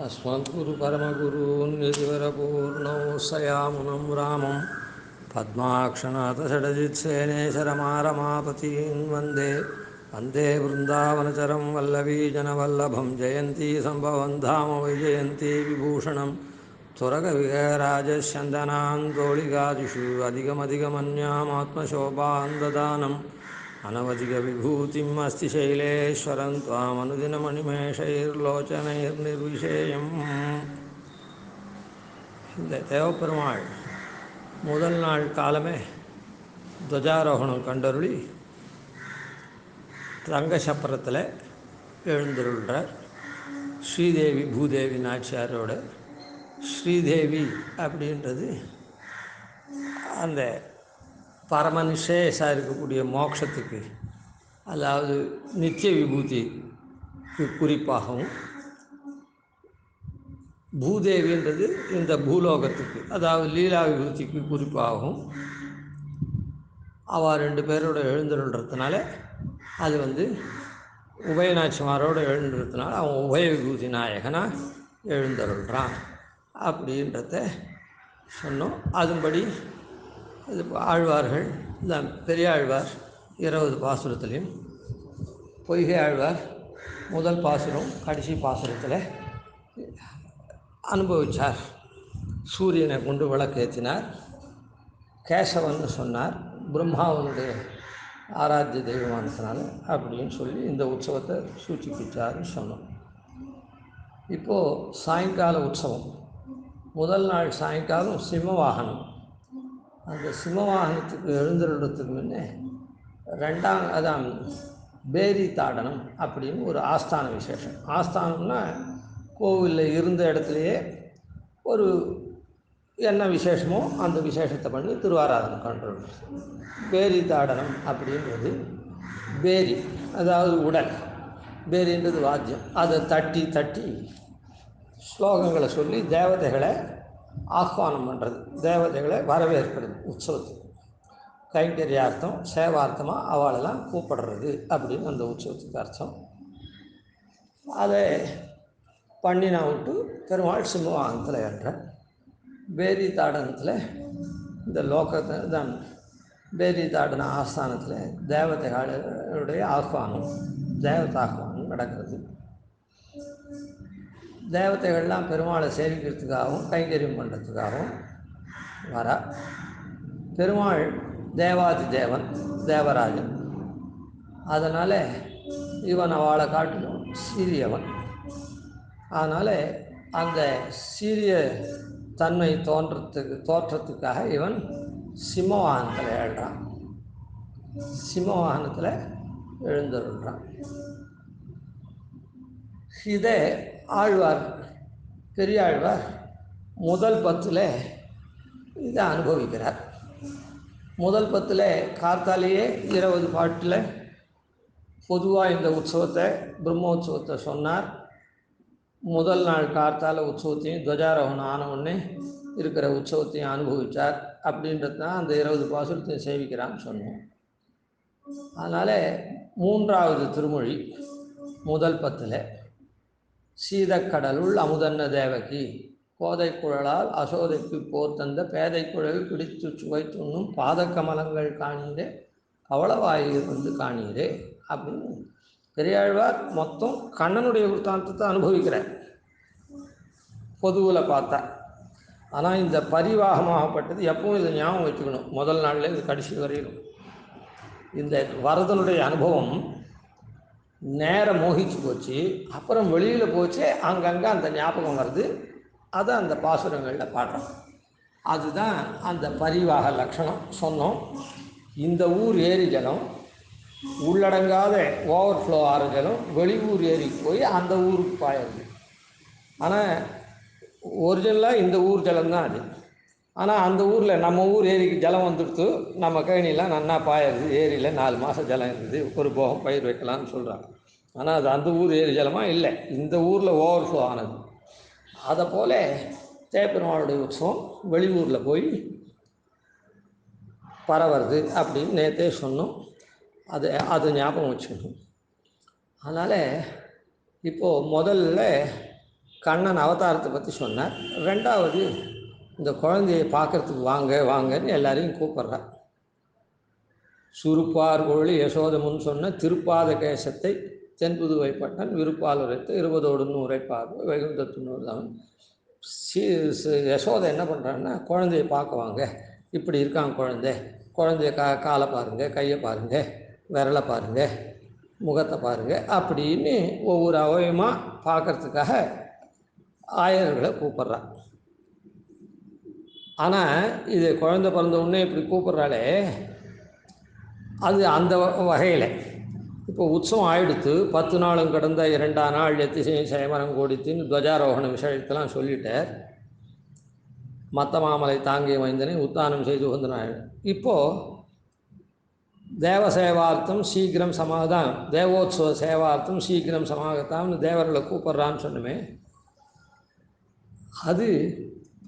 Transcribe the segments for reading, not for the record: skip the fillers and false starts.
अस्मद्गुरुपरमगुरून् यतिवरपूर्णौ सयामुनं रामं पद्माक्षनाथषडजित्सेनेशरमारमापतीन् वन्दे वन्दे वृन्दावनचरं वल्लवीजनवल्लभं जयन्ती सम्भवं धाम वैजयन्ती विभूषणं त्वरकविराजस्यन्दनान्दोळिकादिषु अधिकमधिकमन्यामात्मशोभान्ददानम् अनवधिकविभूतिम् अस्ति शैलेश्वरं त्वामनुदिनमणिमेषैर्लोचनैर्निर्विशेयम्. இந்த தேவப்பெருமாள் முதல் நாள் காலமே துவஜாரோகணம் கண்டருளி தங்க சப்பரத்தில் எழுந்தருள்றார். ஸ்ரீதேவி பூதேவி நாச்சியாரோட ஸ்ரீதேவி அப்படின்றது அந்த பரமனிஷேஷாக இருக்கக்கூடிய மோட்சத்துக்கு, அதாவது நித்திய விபூதிக்கு குறிப்பாகவும், பூதேவின்றது இந்த பூலோகத்துக்கு, அதாவது லீலா விபூதிக்கு குறிப்பாகவும் அவள் ரெண்டு பேரோட எழுந்துருன்றதுனால அது உபயநாச்சிமாரோடு எழுந்துறதுனால அவன் உபய விபூதி நாயகனாக எழுந்தருள்றான் அப்படின்றத சொன்னோம். அதன்படி இது ஆழ்வார்கள் தான். பெரிய ஆழ்வார் 20 பாசுரத்துலேயும், பொய்கை ஆழ்வார் முதல் பாசுரம் கடைசி பாசுரத்தில் அனுபவித்தார். சூரியனை கொண்டு விளக்கேற்றினார், கேசவன்னு சொன்னார், பிரம்மாவனுடைய ஆராத்திய தெய்வமானதுனால அப்படின்னு சொல்லி இந்த உற்சவத்தை சூச்சிப்பிச்சாருன்னு சொன்னோம். இப்போது சாயங்கால உற்சவம். முதல் நாள் சாயங்காலம் சிம்மவாகனம். அந்த சிம்மவாகனத்துக்கு எழுந்துறதுக்கு முன்னே அதான் பேரி தாடனம் அப்படின்னு ஒரு ஆஸ்தான விசேஷம். ஆஸ்தானம்னா கோவிலில் இருந்த இடத்துலையே ஒரு என்ன விசேஷமோ அந்த விசேஷத்தை பண்ணி திருவாராதனை பண்ணுறது. பேரி தாடனம் அப்படின்றது பேரி, அதாவது உடல், பேரின்றது வாத்தியம். அதை தட்டி தட்டி ஸ்லோகங்களை சொல்லி தேவதைகளை ஆஹ்வானம் பண்ணுறது, தேவதைகளை வரவேற்படுது. உற்சவத்துக்கு கைங்கரியார்த்தம் சேவார்த்தமாக அவளெல்லாம் கூப்பிடுறது அப்படின்னு அந்த உற்சவத்துக்கு அர்த்தம். அதை பண்ணினா விட்டு பெருமாள் சிம்மவாகனத்தில் ஏற்ற பேரி தாடனத்தில் இந்த லோகத்தை தான் பேரி தாடன ஆஸ்தானத்தில் தேவதைகளுடைய ஆஹ்வானம், தேவதாஹ்வானம் நடக்கிறது. தேவதைகள்லாம் பெருமாளை சேவிக்கிறதுக்காகவும் கைங்கரியம் பண்ணுறதுக்காகவும் வரா. பெருமாள் தேவாதி தேவன், தேவராஜன். அதனால் இவன் அவளை காட்டிலும் சீரியவன். அதனால் அந்த சீரிய தன்மை தோற்றத்துக்காக இவன் சிம்மவாகனத்தில் எழுறான், சிம்மவாகனத்தில் எழுந்தருள்றான். இதை ஆழ்வார், பெரிய ஆழ்வார் முதல் 10 இதை அனுபவிக்கிறார். முதல் 10 கார்த்தாலேயே 20 பாட்டில் பொதுவாக இந்த உற்சவத்தை, பிரம்மோற்சவத்தை சொன்னார். முதல் நாள் கார்த்தால உற்சவத்தையும் துவஜாரோகணம் ஆன உடனே இருக்கிற உற்சவத்தையும் அனுபவித்தார். அப்படின்றது தான் அந்த 20 பாசுரத்தையும் சேவிக்கிறான்னு சொன்னோம். அதனால் 3வது திருமொழி முதல் 10 சீதக்கடலுள் அமுதன்ன தேவகி கோதை குழலால் அசோதைக்கு போர் தந்த பேதை குழல் பிடித்து சுவை துண்ணும் பாதக்கமலங்கள் காணீரே கவளவாயிலிருந்து காணீரே அப்படின்னு பெரியாழ்வார் மொத்தம் கண்ணனுடைய விருத்தாந்தத்தை அனுபவிக்கிறார் பொதுவில் பார்த்தா. ஆனால் இந்த பரிவாகமாகப்பட்டது எப்பவும் இதை ஞாபகம் வச்சுக்கணும். முதல் நாளில் இது கடைசி வரையிலும் இந்த வரதனுடைய அனுபவம் நேரம் மோகிச்சு போச்சு. அப்புறம் வெளியில் போச்சு, அங்கங்கே அந்த ஞாபகம் வருது. அதை அந்த பாசுரங்களில் பாடுறோம். அதுதான் அந்த பரிவாக லட்சணம் சொன்னோம். இந்த ஊர் ஏரி ஜலம் உள்ளடங்காத ஓவர்ஃப்ளோ ஆகிற ஜலம் வெளியூர் ஏரிக்கு போய் அந்த ஊருக்கு பாயிருது. ஆனால் ஒரிஜினலாக இந்த ஊர் ஜலம்தான் அது. ஆனால் அந்த ஊரில் நம்ம ஊர் ஏரிக்கு ஜலம் வந்துடுத்து, நம்ம கழனிலாம் நன்னா பாயிருது. ஏரியில் 4 மாதம் ஜலம் இருக்குது, ஒரு போகம் பயிர் வைக்கலாம்னு சொல்கிறாங்க. ஆனால் அது அந்த ஊர் ஏரி ஜலமாக இல்லை, இந்த ஊரில் ஓவர்ஃப்ளோ ஆனது. அதை போல் தேப்பெருமாளுடைய உற்சவம் வெளியூரில் போய் பரவுறது அப்படின்னு நேற்றே சொன்னோம். அது ஞாபகம் வச்சுக்கணும். அதனால் இப்போது முதல்ல கண்ணன் அவதாரத்தை பற்றி சொன்னார். ரெண்டாவது இந்த குழந்தையை பார்க்குறதுக்கு வாங்க வாங்கன்னு எல்லாரையும் கூப்பிட்றார். சுருப்பார் கோழி யசோதமுன் சொன்ன திருப்பாத கேசத்தை தென்புதுவை பட்டன் விருப்பால் உரைத்து 20 உரைப்பாக வைகுந்தத்துன்னு தான். யசோதை என்ன பண்ணுறான்னா, குழந்தைய பார்க்க வாங்க, இப்படி இருக்காங்க குழந்தைய காலை பாருங்கள், கையை பாருங்கள், விரலை பாருங்கள், முகத்தை பாருங்கள் அப்படின்னு ஒவ்வொரு அவயமாக பார்க்குறதுக்காக ஆயர்களை கூப்பிட்றான். ஆனால் இது குழந்தை பிறந்த உடனே இப்படி கூப்பிட்றாலே, அது அந்த வகையில் இப்போ உற்சவம் ஆயிடுத்து. 10 நாளும் கடந்த 2ஆம் நாள் எத்திசையும் சேமரம் கோடித்தின்னு துவஜாரோகண விஷயத்தெல்லாம் சொல்லிட்டார். மத்த மாமலை தாங்கிய மைந்தனை உத்தானம் செய்து வந்தனாள். இப்போது தேவசேவார்த்தம் சீக்கிரம் சமாதான், தேவோத்சவ சேவார்த்தம் சீக்கிரம் சமாகத்தாம்னு தேவர்களை கூப்பிட்றான்னு சொன்னமே, அது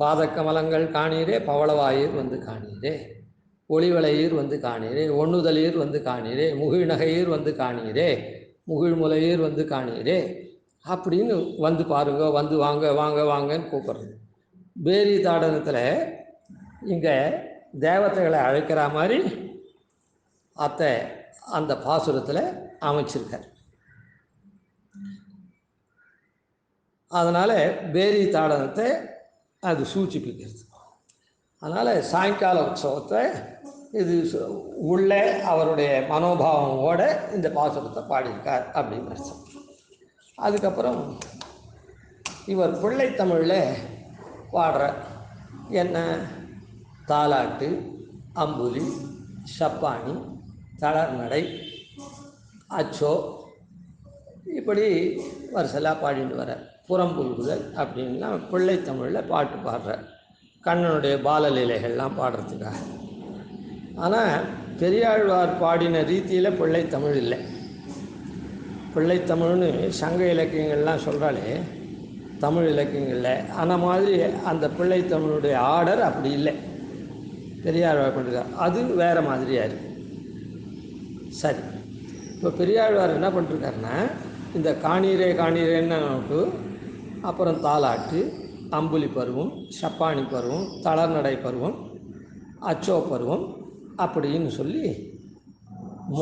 பாதக்கமலங்கள் காணீரே, பவளவாயீர் வந்து காணீரே, ஒளிவளையீர் வந்து காணீரே, ஒண்ணுதலீர் வந்து காணீரே, முகிழ்நகையீர் வந்து காணீரே, முகிழ்முலையீர் வந்து காணீரே அப்படின்னு வந்து பாருங்க, வந்து வாங்க வாங்க வாங்கன்னு கூப்பிட்றது. பேரி தாடனத்தில் இங்கே தேவதைகளை அழைக்கிற மாதிரி அத்தை அந்த பாசுரத்தில் அமைச்சிருக்கார். அதனால் பேரி தாடனத்தை அது சூச்சிப்பிக்கிறது. அதனால் சாயங்கால உற்சவத்தை இது உள்ளே அவருடைய மனோபாவமோட இந்த பாசுரத்தை பாடியிருக்கார் அப்படின்னு அர்த்தம். அதுக்கப்புறம் இவர் பிள்ளைத்தமிழில் பாடுற என்ன தாலாட்டு, அம்புலி, சப்பானி, தளர்நடை, அச்சோ இப்படி வரிசலாக பாடிட்டு வர புறம்புல்குதல் அப்படின்னா பிள்ளைத்தமிழில் பாட்டு பாடுற கண்ணனுடைய பாலலீலைகள்லாம் பாடுறதுக்காக. ஆனால் பெரியாழ்வார் பாடின ரீதியில் பிள்ளைத்தமிழ் இல்லை. பிள்ளைத்தமிழ்னு சங்க இலக்கியங்கள்லாம் சொல்கிறாலே தமிழ் இலக்கியங்களில், அந்த மாதிரி அந்த பிள்ளைத்தமிழுடைய ஆர்டர் அப்படி இல்லை. பெரியாழ்வார் பண்ணிருக்கார், அது வேறு மாதிரியாக இருக்குது. சரி, இப்போ பெரியாழ்வார் என்ன பண்ணிருக்காருன்னா, இந்த காணீரே காணீரேன்னு நமக்கு அப்புறம் தாலாட்டு, அம்புலி பருவம், சப்பானி பருவம், தளர்நடை பருவம், அச்சோ பருவம் அப்படின்னு சொல்லி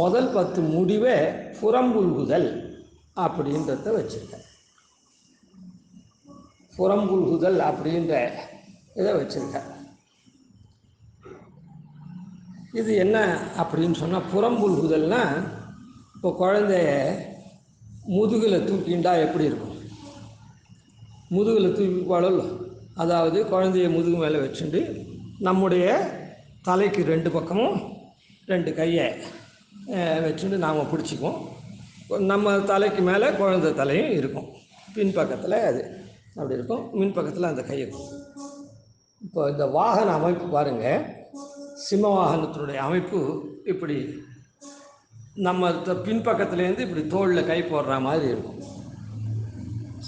முதல் 10 முடிவை புறம்புல்குதல் அப்படின்றத வச்சுருக்கேன். புறம்புல்குதல் அப்படின்ற இதை வச்சுருக்கேன். இது என்ன அப்படின்னு சொன்னால், புறம்புல்குதல்னால் இப்போ குழந்தைய முதுகில் தூக்கிண்டா எப்படி இருக்கும், முதுகில் தூக்கி பாடல, அதாவது குழந்தைய முதுகு மேலே வச்சுட்டு நம்முடைய தலைக்கு 2 பக்கமும் 2 கையை வச்சுட்டு நாம் பிடிச்சிக்குவோம். நம்ம தலைக்கு மேலே குழந்தை தலையும் இருக்கும், பின்பக்கத்தில் அது அப்படி இருக்கும், மின்பக்கத்தில் அந்த கை இருக்கும். இப்போ இந்த வாகன அமைப்பு பாருங்கள், சிம்ம வாகனத்தினுடைய அமைப்பு இப்படி நம்ம பின்பக்கத்துலேருந்து இப்படி தோளில் கை போடுற மாதிரி இருக்கும்.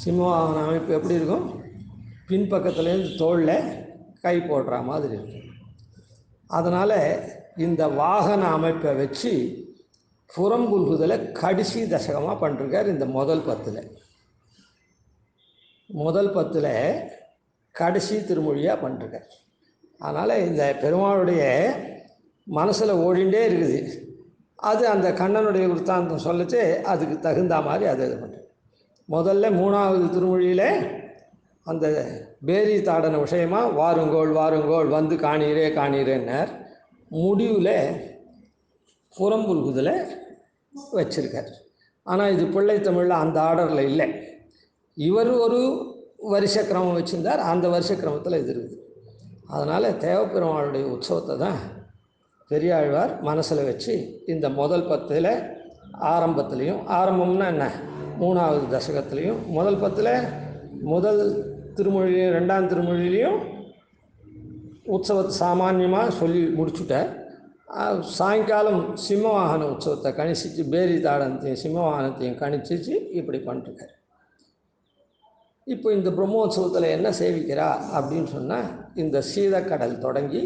சிம்மவாகன அமைப்பு எப்படி இருக்கும், பின்பக்கத்துலேருந்து தோளில் கை போடுற மாதிரி இருக்கும். அதனால் இந்த வாகன அமைப்பை வச்சு புறம்புல்குதலை கடைசி தசகமாக பண்ணிருக்கார். இந்த முதல் 10ல் கடைசி திருமொழியாக பண்ணிருக்கார். அதனால் இந்த பெருமாளுடைய மனசில் ஓடிண்டே இருக்குது. அது அந்த கண்ணனுடைய விற்த்தாந்தம் சொல்லிச்சு, அதுக்கு தகுந்த மாதிரி அது இது பண்ணுறது. முதல்ல 3வது திருமொழியில் அந்த பேரி தாடன விஷயமாக வாருங்கோள் வாருங்கோள் வந்து காணீரே காணீரேன்னார். முடிவில் புறம்புல்குதலை வச்சிருக்கார். ஆனால் இது பிள்ளைத்தமிழில் அந்த ஆர்டரில் இல்லை. இவர் ஒரு வருஷ கிரமம் வச்சுருந்தார், அந்த வருஷ கிரமத்தில் இது இருக்குது. அதனால் தேவப்பெருமாளுடைய உற்சவத்தை தான் பெரியாழ்வார் மனசில் வச்சு இந்த முதல் 10ல் ஆரம்பத்துலேயும், ஆரம்பம்னா என்ன 3வது தசகத்துலேயும், முதல் 10ல் முதல் திருமொழியிலையும் 2ஆம் திருமொழியிலையும் உற்சவத்தை சாமான்யமாக சொல்லி முடிச்சுட்டார். சாயங்காலம் சிம்மவாகன உற்சவத்தை கணிச்சிச்சு, பேரி தாடனத்தையும் சிம்மவாகனத்தையும் கணிச்சிச்சு இப்படி பண்ணிட்டுருக்கார். இப்போ இந்த பிரம்மோற்சவத்தில் என்ன சேவிக்கிறா அப்படின்னு சொன்னால், இந்த சீதக்கடல் தொடங்கி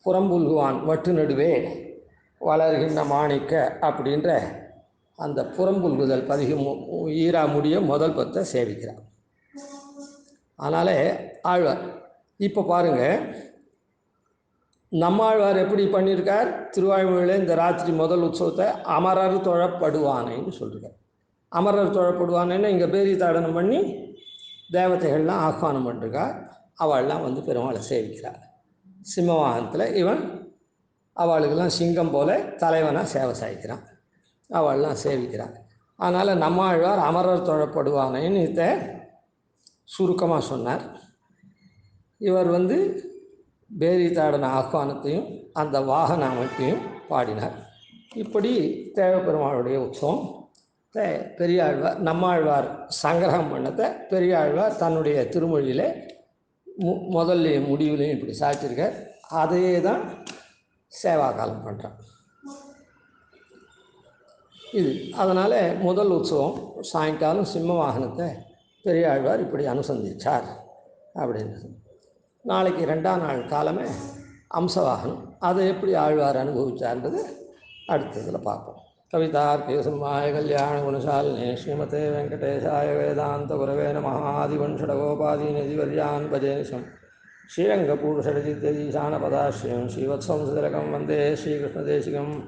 புறம்புல்குவான் வட்டு நடுவே வளர்கின்ற மாணிக்க அப்படின்ற அந்த புறம்புல்குதல் பதிகம் ஈரா முடிய முதல் 10 சேவிக்கிறார். அதனால் ஆழ்வார் இப்போ பாருங்கள், நம்மாழ்வார் எப்படி பண்ணியிருக்கார்? திருவாய்மொழியில் இந்த ராத்திரி முதல் உற்சவத்தை அமரர் தொழப்படுவானைன்னு சொல்லியிருக்கார். அமரர் தொழப்படுவானேன்னு இங்கே பேரி தாடனம் பண்ணி தேவதைகள்லாம் ஆஹ்வானம் பண்ணிருக்கா. அவள்லாம் வந்து பெருமாளை சேவிக்கிறாள். சிம்மவாகனத்தில் இவன் அவளுக்கெல்லாம் சிங்கம் போல தலைவனாக சேவை சாய்க்கிறான். அவள்லாம் சேவிக்கிறான். அதனால் நம்மாழ்வார் அமரர் தொழப்படுவானேன்னு இதை சுருக்கமாக சொன்னார். இவர் வந்து பேரி தாடன ஆஹ்வானத்தையும் அந்த வாகன அமைப்பையும் பாடினார். இப்படி தேவப்பெருமாளுடைய உற்சவம் பெரியாழ்வார் நம்மாழ்வார் சங்கிரகம் பண்ணத்தை பெரியாழ்வார் தன்னுடைய திருமொழியில் முதல்லையும் முடிவுலையும் இப்படி சாய்ச்சிருக்கார். அதையே தான் சேவாகாலம் பண்ணுறான் இது. அதனால் முதல் உற்சவம் சாயங்காலம் சிம்ம வாகனத்தை பெரியாழ்வார் இப்படி அனுசந்திச்சார் அப்படின்றது. நாளைக்கு 2ஆம் நாள் காலமே அம்சவாகனம், அதை எப்படி ஆழ்வார் அனுபவிச்சார்ன்றது அடுத்ததில் பார்ப்போம். கவிதார்க்கிக சிம்மாய கல்யாண குணசாலினே ஸ்ரீமதே வெங்கடேசாய வேதாந்த குரவே நமः. ஆதிவன்ஷடகோபாதீனதிவர்யான் பஜேனிஷம் ஸ்ரீரங்கபூஷடஜித்யதீசானபதாஸ்ரயம் ஸ்ரீவத்சம்சதிலகம் வந்தே ஸ்ரீகிருஷ்ணதேசிகம்.